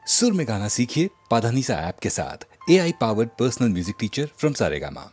सुर में गाना सीखिए पाधानीसा ऐप के साथ। AI powered personal music teacher from Saregama.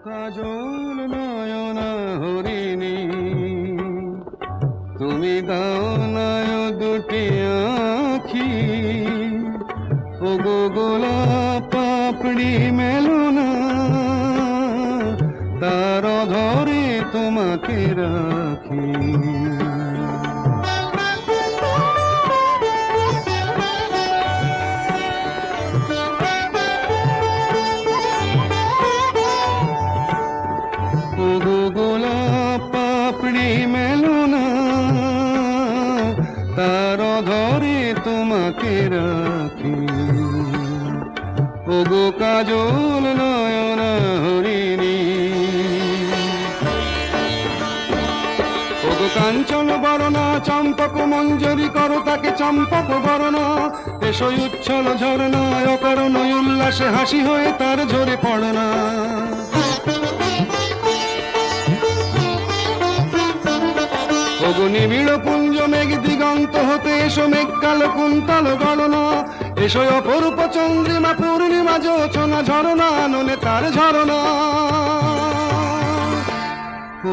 কাজল নয়না হরিণী তুমি দাও নয় দুটি আখি ওগো গোলাপ পাপড়ি মেলো না তার ধরে তোমাকে রাখি তার ধরে তোমাকে রাখি ওগো কাজল নয়না হরিণী ওগো কাঞ্চন বরণা চম্পক মঞ্জরি করো তাকে চম্পক বরণা এসই উচ্ছল ঝরনা অকারণ উল্লাসে হাসি হয়ে তার ঝরে পড়না ওগো নিবিড় পুঞ্জ মেঘ দিগন্ত হতে এসো মেঘ কালো কুন্তল গণনা এসো অপরূপ চন্দ্রিমা পূর্ণিমা যোচনা ঝরনা ননে তার ঝরনা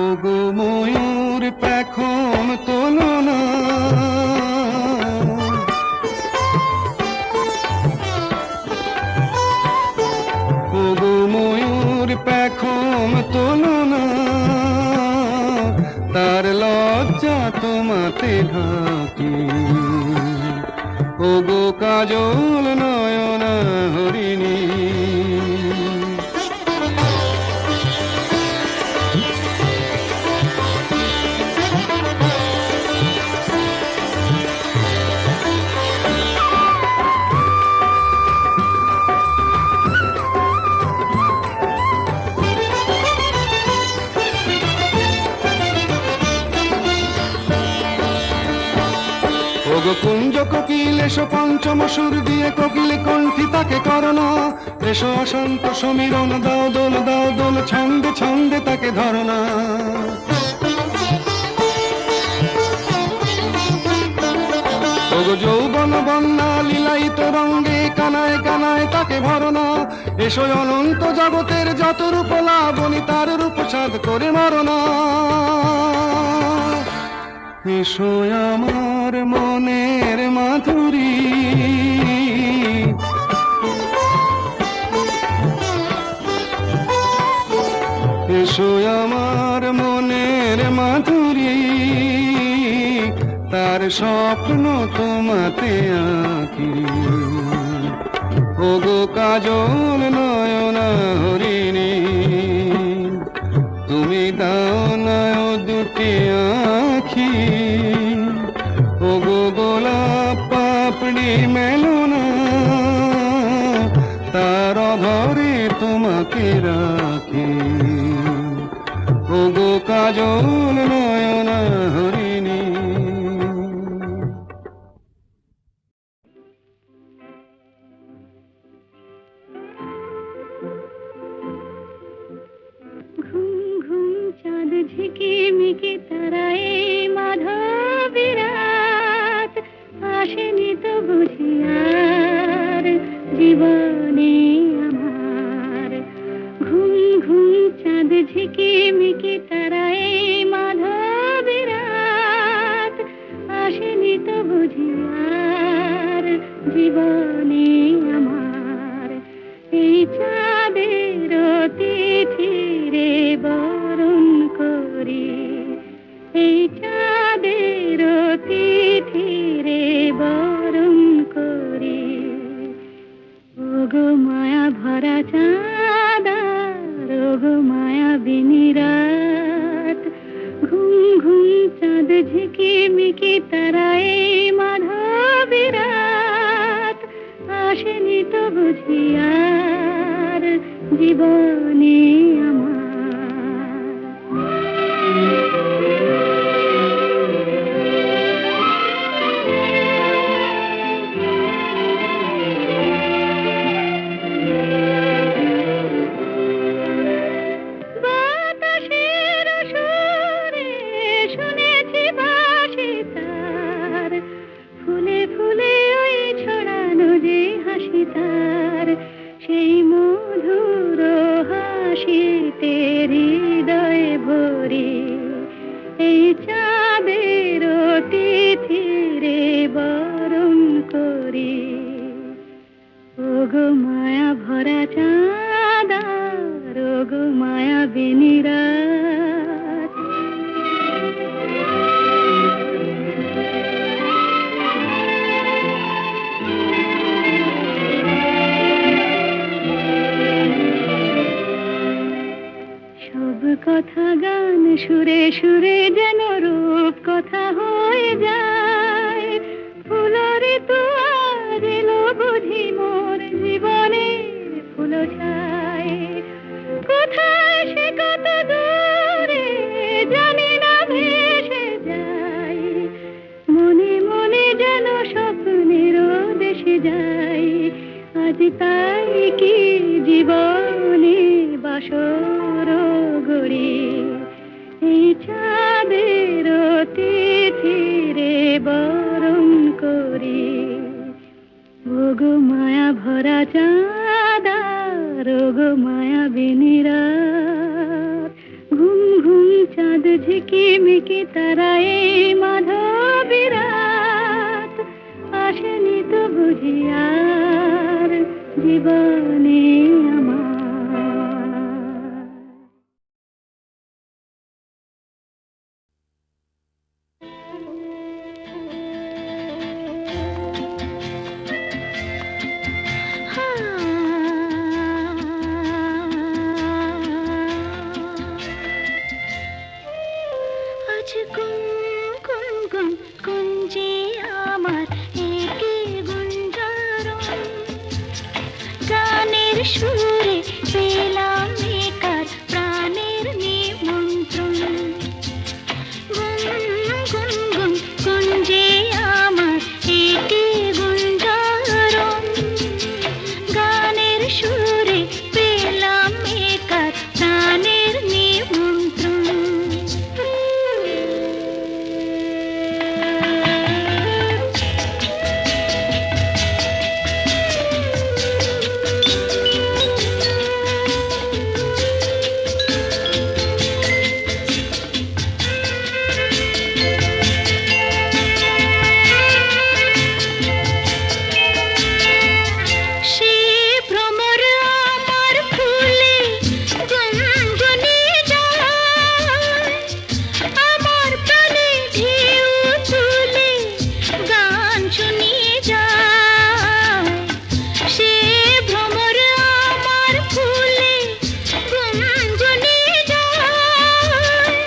ওগো ময়ূর পেখম তোলনা ওগো ময়ূর পেখম রকম তুলনা, তার লজ্জা তোমাতে ঢাকি। ওগো কাজল নয়না হরিণী, ওগো কুঞ্জ কোকিল এসো পঞ্চম সুর দিয়ে কোকিল কণ্ঠী তাকে করোনা। এসো অশান্ত সমীরণ দাও দোল ছন্দে ছন্দে তাকে ধরনা। ওগো যৌবন বন্যা লীলায়িত রঙ্গে কানায় কানায় তাকে ভরনা। এসো অনন্ত জগতের যত রূপ লাবণী তার রূপ সাধ করে মরনা। এসো আমার মনের মাধুরী, এসো আমার মনের মাধুরী, তার স্বপ্ন তোমাতে আঁকি। ওগো কাজল নয়না হরিণী, তুমি দাও না দুটি আঁখি। ওগো গোলাপ পাপড়ি মেলো না, তার ধরে তোমাকে রাখি। ওগো কাজল নয়না হরিণী। চাঁদ ঝিকিমিকি তারায় মাধবী রাত, আসেনি তো বুঝি আর জীবনে আমার। ঘুম ঘুম চাঁদ ঝিকিমিকি তারায় মাধবী রাত, আসেনি তো বুঝি আর জীবনে আমার। এই চাঁদের তিথিরে বরণ করি, এই চাঁদের তিথিরে বরণ করি। ওগো মায়া ভরা চাঁদা, ওগো মায়া বিনি রাত। ঘুম ঘুম চাঁদ ঝিকিমিকি তারায় মাধবী রাত, আসেনি তো বুঝি আর জীবনে আমার। বাতাসের সুরে শুনেছি বাঁশি তার, ফুলে ফুলে ওই ছড়ানো যে হাসি তার। সেই মধুর হাসিতে হৃদয়ে ভরি, এই চাঁদের তিথিরে বরণ করি। ওগো মায়া ভরা চাঁদা, ওগো মায়া বিনি রাত। সব কথা গান সুরে সুরে যেন রূপ কথা হয়ে যায়। ফুলরে তো আজ এলো বুঝি মোর জীবনের ফুল ছায়। কোথায় সে কত দূরে জানি না ভেসে যায়, মনে মনে যেন স্বপ্নের দেশে যাই। আজ তাই কি জীবনে বাসর গড়ি, এই চাঁদের তিথিরে বরণ করি। ওগো মায়া ভরা চাঁদা, ওগো মায়া বিনি রাত। ঘুম ঘুম চাঁদ ঝিকিমিকি তারায় মাধবী রাত, আসেনি তো বুঝি আর জীবনে আমার। সুরে পেলাম একার প্রাণের নিমন্ত্রণ। গুন গুন গুন গুঞ্জে আমার একে গুঞ্জরণ, গানের সুরে পেলাম একার প্রাণের নিমন্ত্রণ। সে ভ্রমর আমার ফুলে গুনগুনিয়ে যায়, আমার প্রাণে ঢেউ তুলে গান শুনিয়ে যায়। সে ভ্রমর আমার ফুলে গুনগুনিয়ে যায়,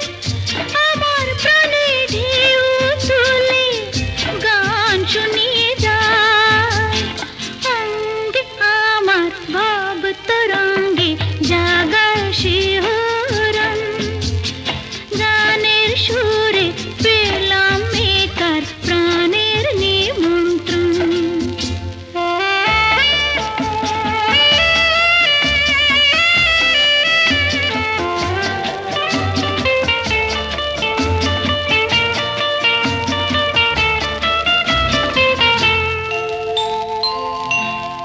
আমার প্রাণে ঢেউ তুলে গান শুনিয়ে যায়। অঙ্গে আমার ভাব তরঙ্গে জাগায় শিহরণ, গানের সুরে পেলাম একার প্রাণের নিমন্ত্রণ।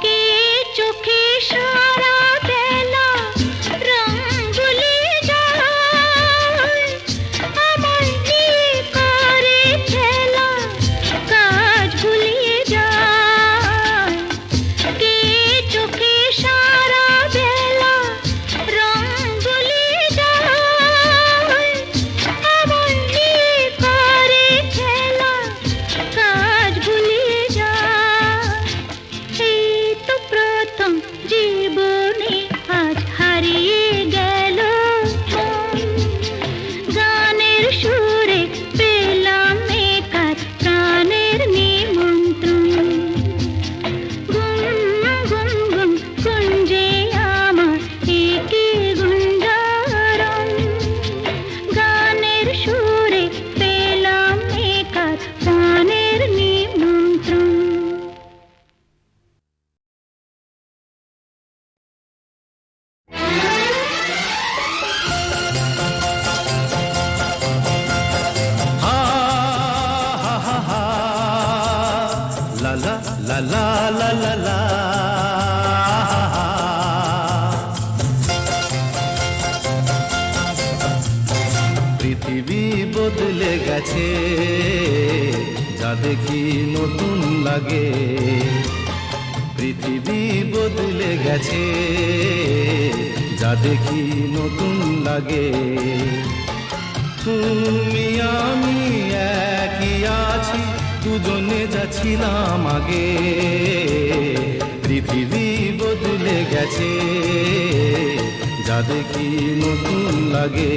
কে চোখে সারা বেলা রং বুলিয়ে যায়, আমায় নিয়ে করে খেলা কাজ ভুলিয়ে যায়। কে চোখে সারা বেলা রং বুলিয়ে যায়, আমায় নিয়ে করে খেলা কাজ ভুলিয়ে যায়। এই তো প্রথম জীবনে আজ হারিয়ে গেল মন, গানের সুরে পেলাম একার প্রাণের নিমন্ত্রণ। গুন গুন গুন গুঞ্জে আমার একে গুঞ্জরণ, গানের সুরে পেলাম একার প্রাণের নিমন্ত্রণ। Ha ha ha ha, la la la la la la la. পৃথিবী বদলে গেছে, যা দেখি নতুন লাগে। পৃথিবী বদলে গেছে, যা দেখি নতুন লাগে। তুমি আমি একই আছি, দুজনে যাচ্ছিলাম আগে। পৃথিবী বদলে গেছে, যা দেখি নতুন লাগে।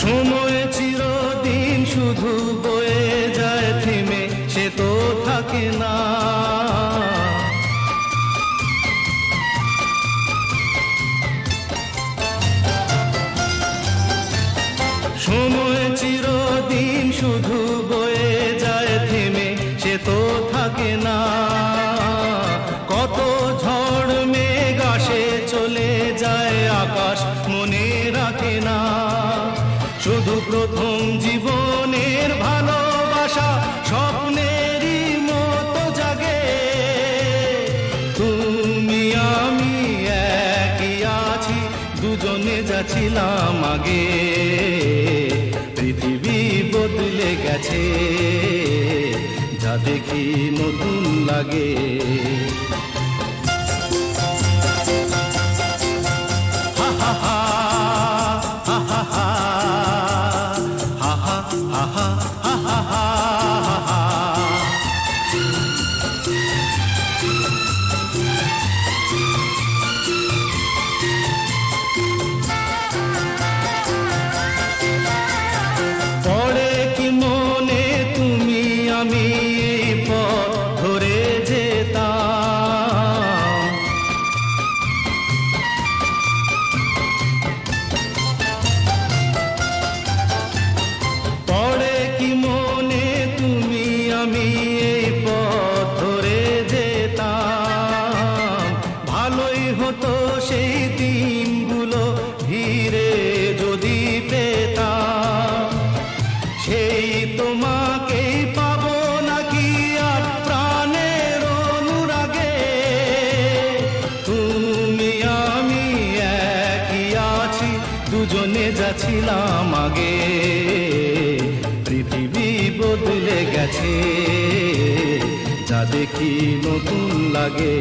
সময় চিরদিন শুধু বয়ে যায় থেমে, সে তো থাকে না। সময় চিরদিন শুধু বয়ে যায় থেমে, সে তো থাকে না। কত ঝড় মেঘ আসে চলে যায়, আকাশ মনে রাখে না। শুধু প্রথম জীবনের ভালোবাসা স্বপ্নেরই মতো জাগে। তুমি আমি একই আছি, দুজনে যাচ্ছিলাম আগে। পৃথিবী বদলে গেছে, যা দেখি নতুন লাগে। হা হা হা হা হা হা হা হা হা হা হা হা হা। হতো সেই দিনগুলো ফিরে যদি পেতাম, সেই তোমাকেই পাবো নাকি আর প্রাণের অনুরাগে। তুমি আমি একই আছি, দুজনে যাচ্ছিলাম আগে। পৃথিবী বদলে গেছে, যা দেখি নতুন লাগে।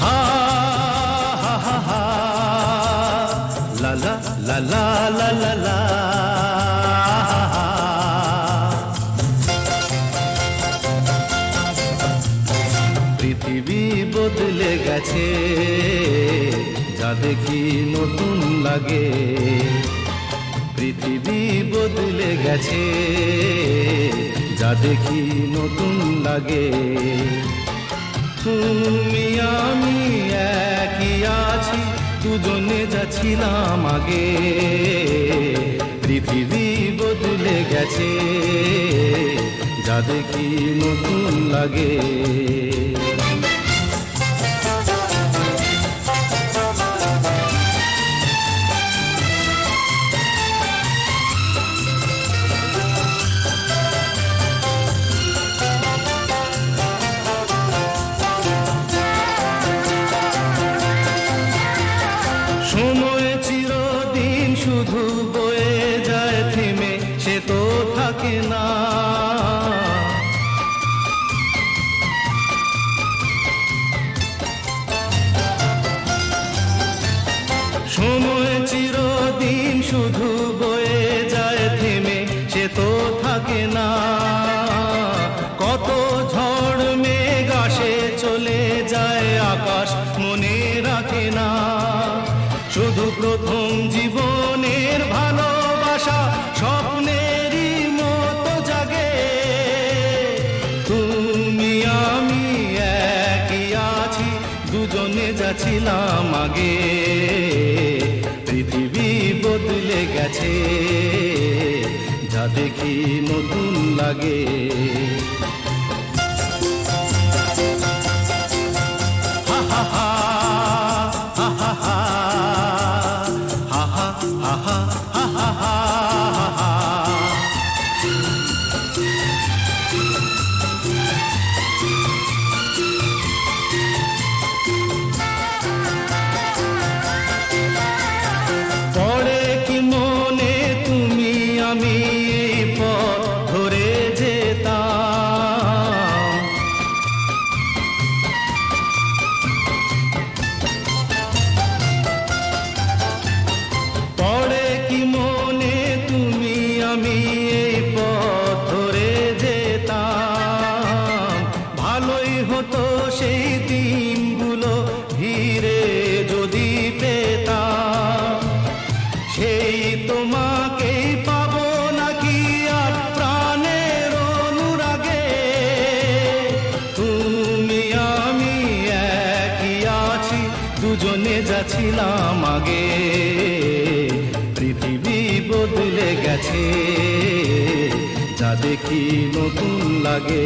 হা হা হা হা, লা লা লা লা লা লা লা। পৃথিবী বদলে গেছে, যা দেখি নতুন লাগে। পৃথিবী বদলে গেছে, যা দেখি নতুন লাগে। তুমি আমি একই আছি, দুজনে যাচ্ছিলাম আগে। পৃথিবী বদলে গেছে, যা দেখি নতুন লাগে। সময় চিরদিন শুধু বয়ে যায় থেমে, সে তো থাকে না। সময় চিরদিন শুধু বয়ে যায় থেমে, সে তো থাকে না। কত ঝড় মেঘ আসে চলে যায়, আকাশ মনে রাখে না। শুধু প্রথম জীবনের ভালোবাসা স্বপ্নেরই মতো জাগে। তুমি আমি একই আছি, দুজনে যাচ্ছিলাম আগে। পৃথিবী বদলে গেছে, যা দেখি নতুন লাগে। হা হা হা, হা হা হা, হা হা হা, হা হা হা, হা। পড়ে কি মনে তুমি আমি এই পথ ধরে যেতাম। পড়ে কি মনে তুমি আমি এই পথ ধরে যেতাম। ভালোই হতো সেই দিনগুলো ফিরে যদি পেতাম। সেই তোমাকেই পাবো নাকি আর প্রাণের অনুরাগে। তুমি আমি একই আছি, দুজনে যাচ্ছিলাম আগে। পৃথিবী বদলে গেছে, যা দেখি নতুন লাগে।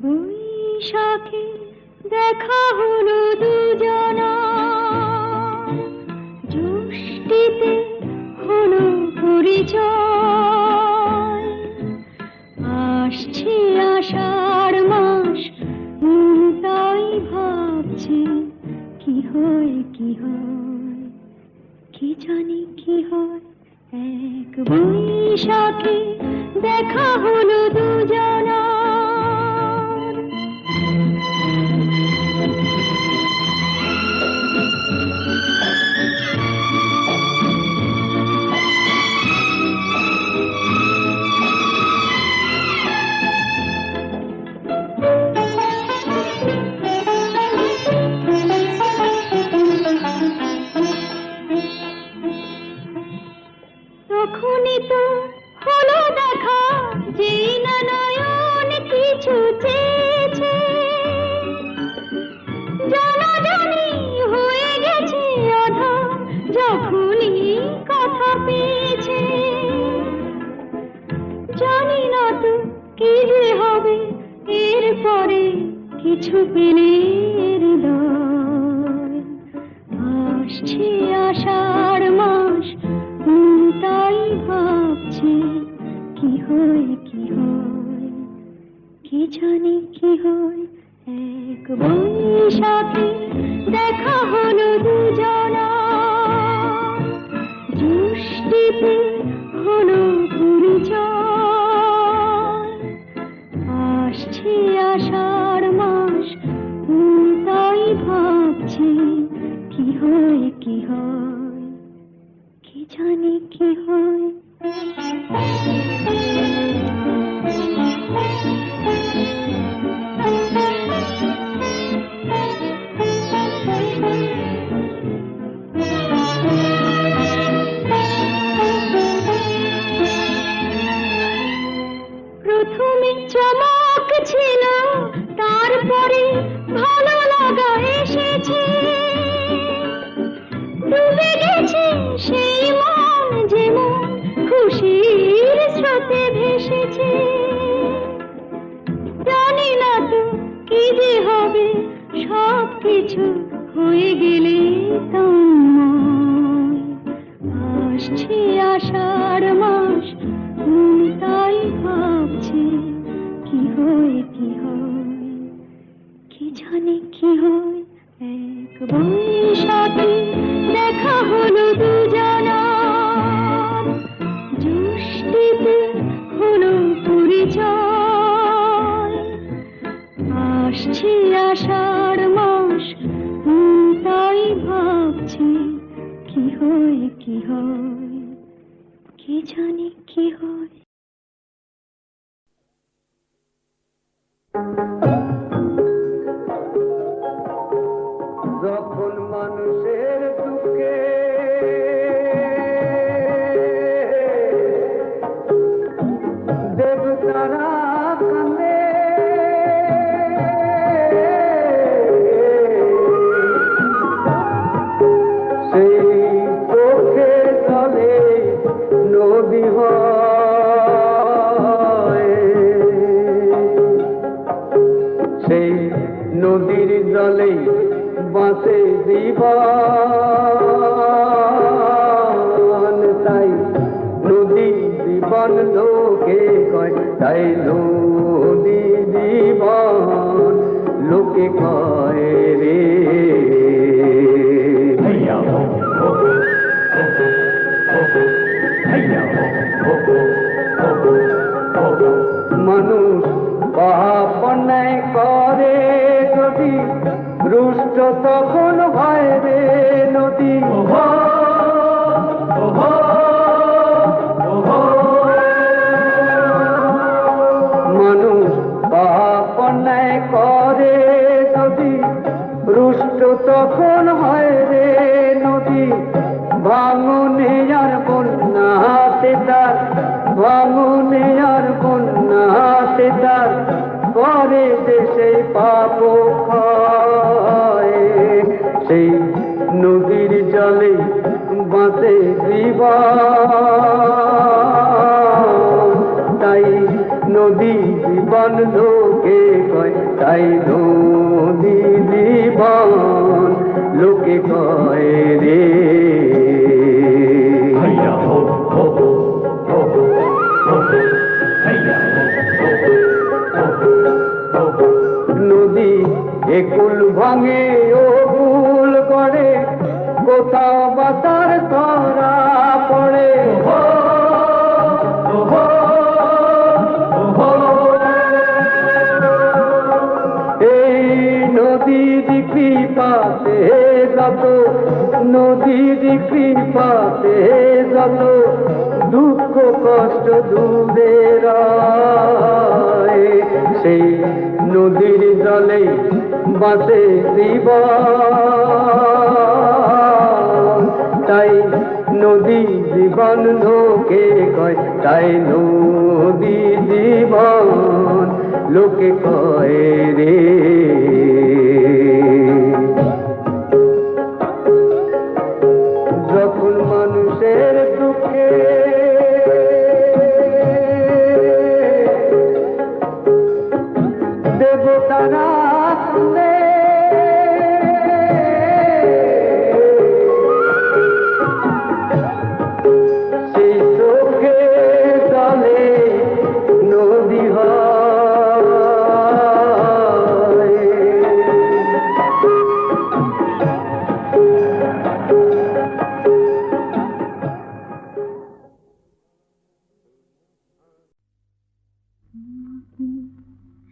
বৈশাখে দেখা হলো দুজনা, জ্যৈষ্ঠীতে হলো পরিচয়। আসছে আষাঢ় মাস, তাই ভাবছি কি হয় কি হয়, কি জানি কি হয়। এক বই বৈশাখে দেখা হলো দুজনার। তখনই তো হলো দেখা, যেই না নয়ন কিছু চেয়েছে, জানাজানি হয়ে গেছে আধা যখনই কথা পেয়েছে। জানি না তো কি যে হবে এরপরে, কিছু পেলে হৃদয়। আসছে আষাঢ় মাস, তাই ভাবছি কি হয় কি হয়, কি জানি কি হয়। এক বৈশাখে দেখা হলো দুজনার, জ্যৈষ্ঠীতে হলো পরিচয়। আসছে আষাঢ় মাস, তাই ভাবছি কি হয় কি হয়, কি জানি কি হয়। প্রথমে চমক ছিল, তারপরে ভালো লাগা এসেছে। ডুবে গেছে সেই মন, যেমন খুশির স্রোতে ভেসেছে। জানি না তো কি যে হবে, সব কিছু হয়ে গেলে তন্ময়। আসছে আষাঢ় মাস, তাই ভাবছি কি হয় কি হয়, কি জানি কি হয়। এক বৈশাখে দেখা হলো দুজনার, জ্যৈষ্ঠীতে হলো পরিচয়। আসছে আষাঢ় মাস, তাই ভাবছি কি হয় কি হয়, কি জানি কি হয়। যখন মানুষের দুঃখে দেবতারা কান্দে, সেই চোখে জলে নদী হয়, সেই নদীর জলে বাঁচে জীবন। তাই নদী জীবন লোকে কয়, তাই নদী জীবন লোকে কয় রে। মানুষ পাপ অন্যায় করে যদি, রুষ্ট তখন হয় রে নদী। মানুষ পাপ অন্যায় করে যদি, রুষ্ট তখন হয় রে নদী। ভাঙনে আর বন্যাতে তার, ভাঙনে আর বন্যাতে তার, করে দেশে পাপ ক্ষয়। সেই নদীর জলে বাঁচে জীবন, তাই নদী জীবন লোকে কয়, তাই নদী জীবন লোকে কয় রে। নদী একুল ভাঙে ও ভুল করে, কোথাও বাতার ধরা পড়ে। বিপাতে যত দুঃখ কষ্ট দূরে রয়, সেই নদীর জলে বাসে জীবন। তাই নদী জীবন লোকে কয়, তাই নদী জীবন লোকে কয় রে। যখন মানুষের দুঃখে দেবতারা শুনে, সেই চোখে জলে নদী হয়।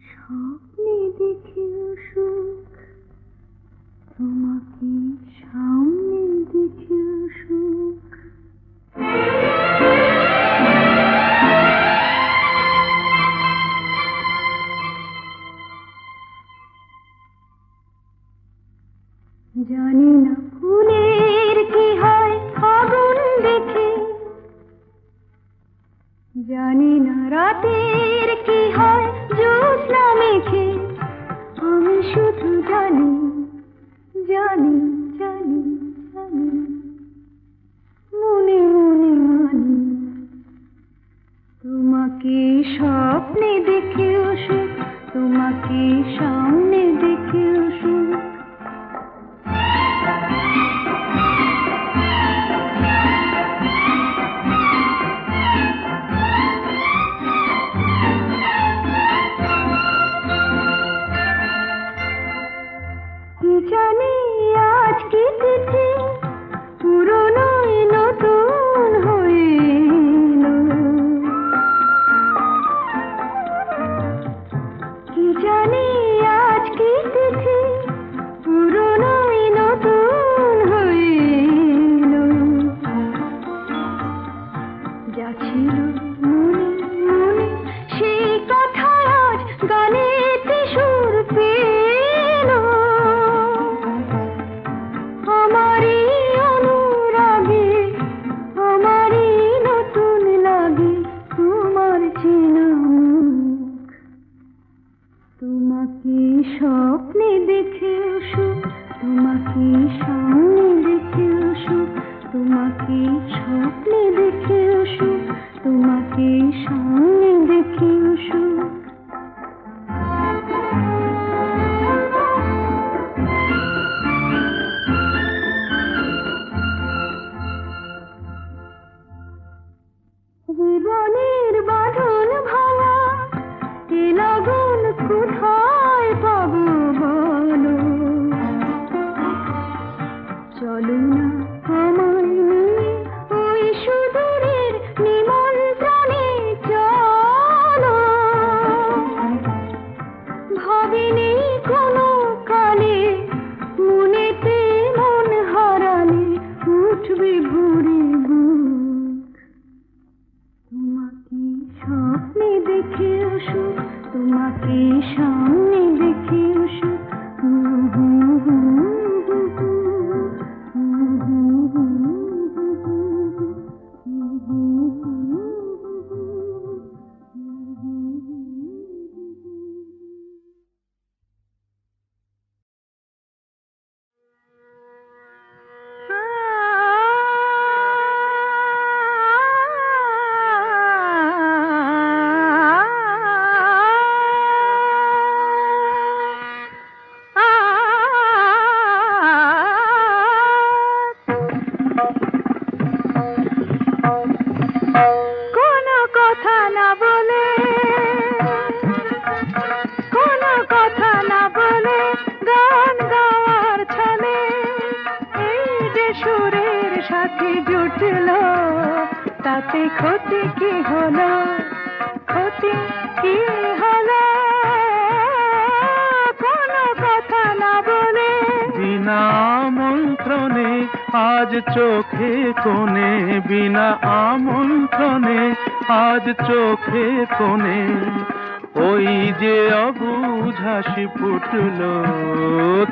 স্বপ্নে দেখেও সুখ, তোমাকে সামনে দেখেও সুখ। জানি না ফুলের কি হয় আগুন দেখে, জানি না রাতের কি হয় জ্যোৎস্না মেখে। আমি শুধু জানি জানি জানি জানি, মনে মনে মানি, তোমাকে স্বপ্নে দেখেও সুখ, তোমাকে সামনে দেখেও সুখ। জানি আজ কি তিথি পুরনো নতুন হইল, কি জানি আজ কি তিথি পুরনো নতুন হইল। যা ছিল মনে মনে সেই কথা আজ গানেতে সুর পেল। আমারই অনুরাগে আমারই নতুন লাগে তোমার চেনা মুখ। তোমাকে স্বপ্নে দেখেও সুখ, তোমাকে সামনে দেখেও সুখ, তোমাকে স্বপ্নে দেখেও সুখ, তোমাকে সামনে দেখেও সুখ। জীবনের বাঁধন ভাঙা এ লগন কোথায় পাবো বলো। চলো না আমায় নিয়ে ওই সুদূরের নিমন্ত্রণে চলো। ভাবিনি কোনো কালে মনেতে মন হারালে উঠবে ভরে বুক। তোমাকে স্বপ্নে দেখেও সুখ, তোমাকে সামনে দেখেও সুখ। কোনো কথা না বলে, কোনো কথা না বলে গান গাওয়ার ছলে এই যে সুরের সাথে জুটলো, তাতে ক্ষতি কি হলো, ক্ষতি কি হলো। কোনো কথা না বলে বিনা মন্ত্রণে আজ চোখে কোণে বিনা আমন্ত্রণে, আজ চোখে কোণে ওই যে অবুঝ হাসি ফুটলো,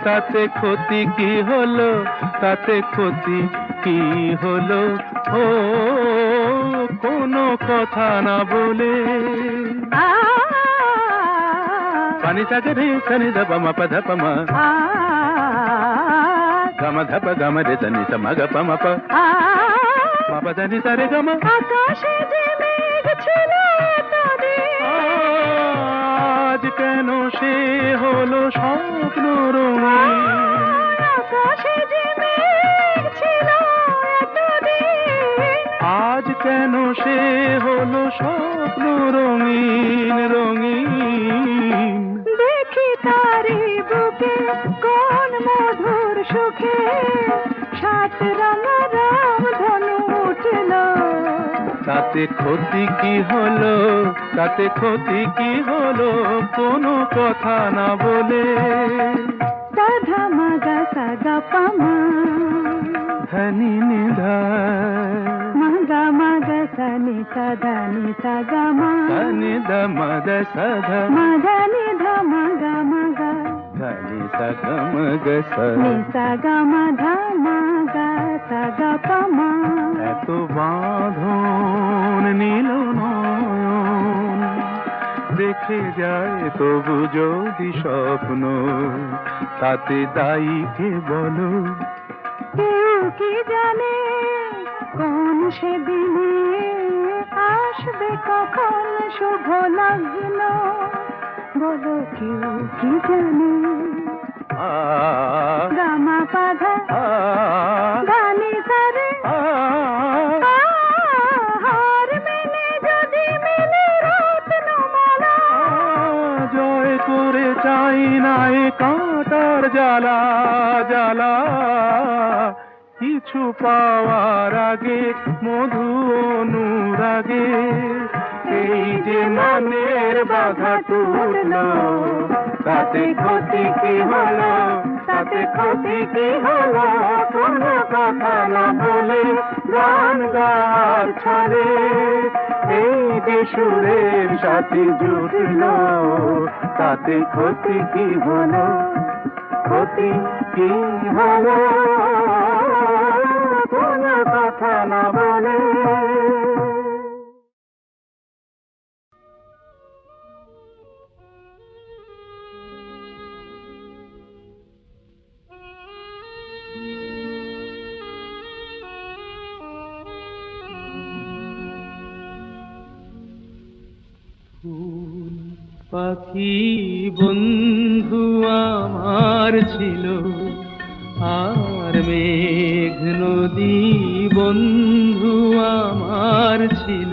তাতে ক্ষতি কি হলো, তাতে ক্ষতি কি হলো? ও কোনো কথা না বলে পানি সাগে রে সনি ধপ মা পা ধপ মা গম ধপ গম রে সনি স ম গ প ম প মা পা ধনি সা রে গম। আকাশে যে মেঘ ছিল এতদিন, আজ কেন সে হলো স্বপ্ন রঙিন, আকাশে যে মেঘ ছিল এতদিন, আজ কেন সে হলো স্বপ্ন রঙিন রঙিন। দেখি তারি বুকে কোন মধুর সুখে সাত রঙা রাম ধনু উঠল, তাতে ক্ষতি কি হলো, তাতে ক্ষতি কি হলো? কোনো কথা না বলে সাধা মাগা সাগা পামা ধনি নিধা মাগা মাগা সানি সাধা নি সাগা মা ধনি দ মদ সধ মাগা নি ধা মাগা মাগা ধনি সগম গ স। নি সাগা মা ধা মাগা সাগা পামা। এত বাঁধন নীল নয়ন দেখে যায় তবু যদি স্বপ্ন, তাতে দায়ী কে বলো? কেউ কি জানে কোন সেদিনে আসবে কখন শুভ লগ্ন, বলো কেউ কি জানে? আ গামা পাধা আ গানি সারে আ হার মেনে যদি মেলে রত্নমালা, জয় করে চাই না এ কাঁটার জ্বালা জ্বালা, কিছু পাওয়ার আগে মধু অনুরাগে এই যে মনের বাধা টুটলো, তাতে ক্ষতি কি হলো, তাতে ক্ষতি কি হলো? কোনো কথা না বলে গান গাওয়ার ছলে এই যে সুরের সাথে জুটলো, তাতে ক্ষতি কি হলো, ক্ষতি কি হলো? কোনো কথা না বলে ফুল পাখি বন্ধু আমার ছিল, আর মেঘ নদী বন্ধু আমার ছিল,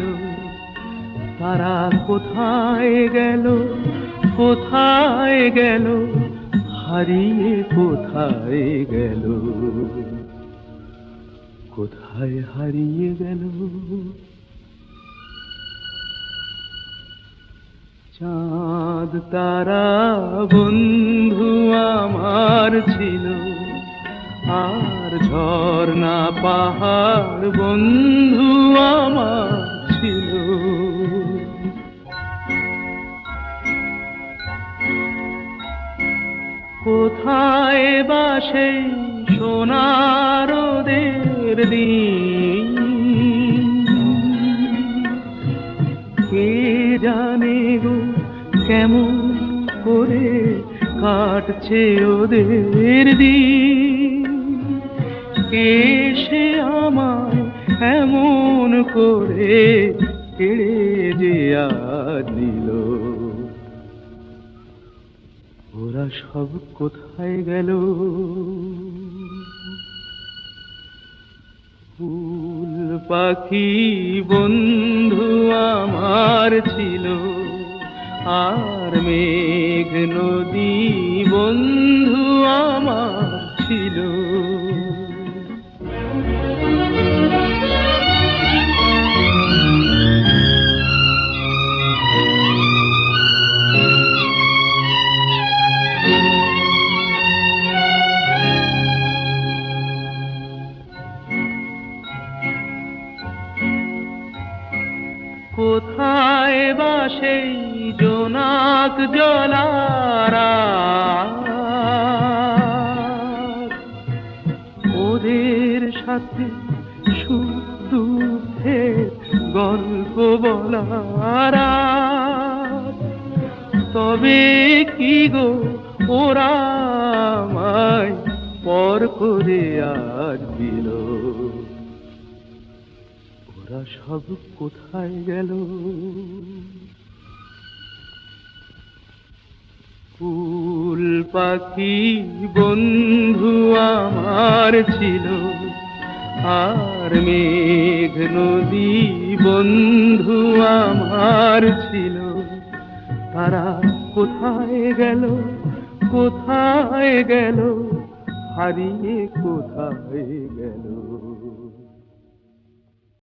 তারা কোথায় গেল, কোথায় গেল, হারিয়ে কোথায় গেল, কোথায় হারিয়ে গেল? চাঁদ তারা বন্ধু আমার ছিল, আর ঝর্ণা পাহাড় বন্ধু আমার ছিল, কোথায় বাসে সোনার ওদের দিন, কে জানে গো কেমন করে কাটছে ওদের দিন, কে সে আমায় এমন করে কেড়ে যে আজ নিল, ওরা সব কোথায় গেল? ফুল পাখি বন্ধু আমার ছিল, আর মেঘ নদী বন্ধু আমার ছিল। কোথায় বা সেই জোনাক জলারা, ওদের সাথে সুখ দুঃখের গল্প বলার আজ। তবে কি গো ওরা আমায় পর করে আজ দিল, ওরা সব কোথায় গেল? ফুল পাখি বন্ধু আমার ছিল, আর মেঘ নদী বন্ধু আমার ছিল, তারা কোথায় গেল, কোথায় গেল, হারিয়ে কোথায় গেল?